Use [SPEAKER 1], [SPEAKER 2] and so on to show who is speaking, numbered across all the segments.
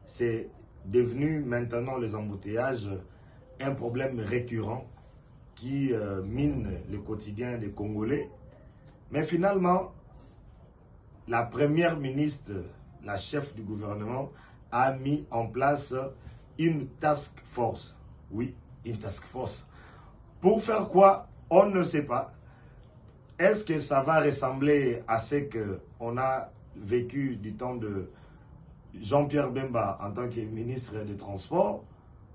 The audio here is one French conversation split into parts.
[SPEAKER 1] c'est devenu maintenant les embouteillages un problème récurrent qui mine le quotidien des Congolais. Mais finalement, la première ministre, la chef du gouvernement, a mis en place une task force. Oui, une task force. Pour faire quoi? On ne sait pas. Est-ce que ça va ressembler à ce qu'on a vécu du temps de Jean-Pierre Bemba en tant que ministre des Transports,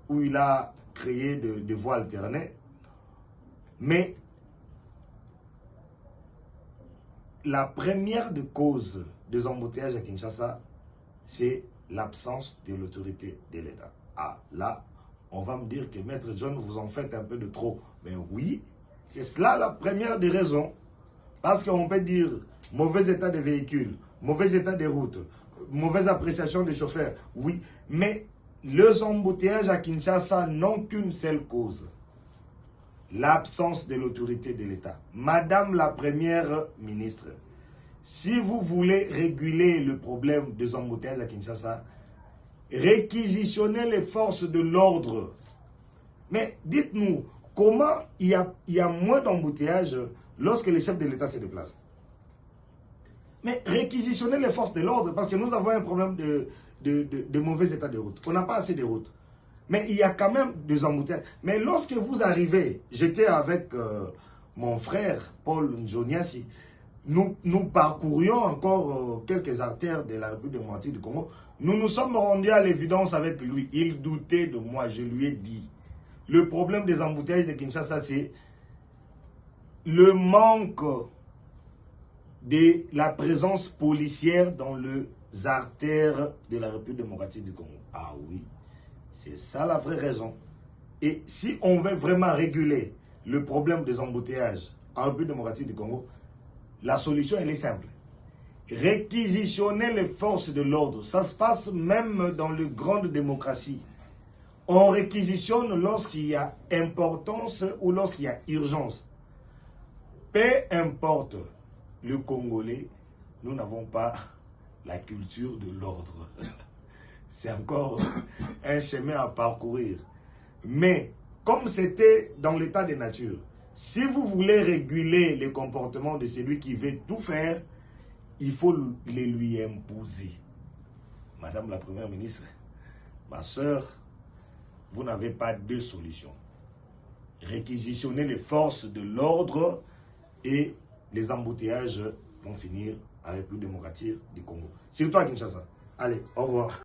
[SPEAKER 1] où il a créé des voies alternées? Mais la première des causes des embouteillages à Kinshasa, c'est l'absence de l'autorité de l'État. Ah, là, on va me dire que Maître John, vous en faites un peu de trop. Mais oui, c'est cela la première des raisons. Parce qu'on peut dire mauvais état des véhicules, mauvais état des routes, mauvaise appréciation des chauffeurs. Oui, mais les embouteillages à Kinshasa n'ont qu'une seule cause. L'absence de l'autorité de l'État. Madame la première ministre, si vous voulez réguler le problème des embouteillages à Kinshasa, réquisitionnez les forces de l'ordre. Mais dites-nous, comment il y a moins d'embouteillages lorsque les chefs de l'État se déplacent? Mais réquisitionnez les forces de l'ordre parce que nous avons un problème de mauvais état de route. On n'a pas assez de routes. Mais il y a quand même des embouteillages. Mais lorsque vous arrivez, j'étais avec mon frère Paul Njoniasi, nous parcourions encore quelques artères de la République démocratique du Congo. Nous nous sommes rendus à l'évidence avec lui. Il doutait de moi, je lui ai dit. Le problème des embouteillages de Kinshasa, c'est le manque de la présence policière dans les artères de la République démocratique du Congo. Ah oui. C'est ça la vraie raison. Et si on veut vraiment réguler le problème des embouteillages en République démocratique du Congo, la solution elle est simple. Réquisitionner les forces de l'ordre. Ça se passe même dans les grandes démocraties. On réquisitionne lorsqu'il y a importance ou lorsqu'il y a urgence. Peu importe le Congolais, nous n'avons pas la culture de l'ordre. C'est encore un chemin à parcourir. Mais, comme c'était dans l'état de nature, si vous voulez réguler le comportement de celui qui veut tout faire, il faut les lui imposer. Madame la Première ministre, ma soeur, vous n'avez pas deux solutions. Réquisitionner les forces de l'ordre et les embouteillages vont finir à la République démocratique du Congo. Surtout à Kinshasa. Allez, au revoir.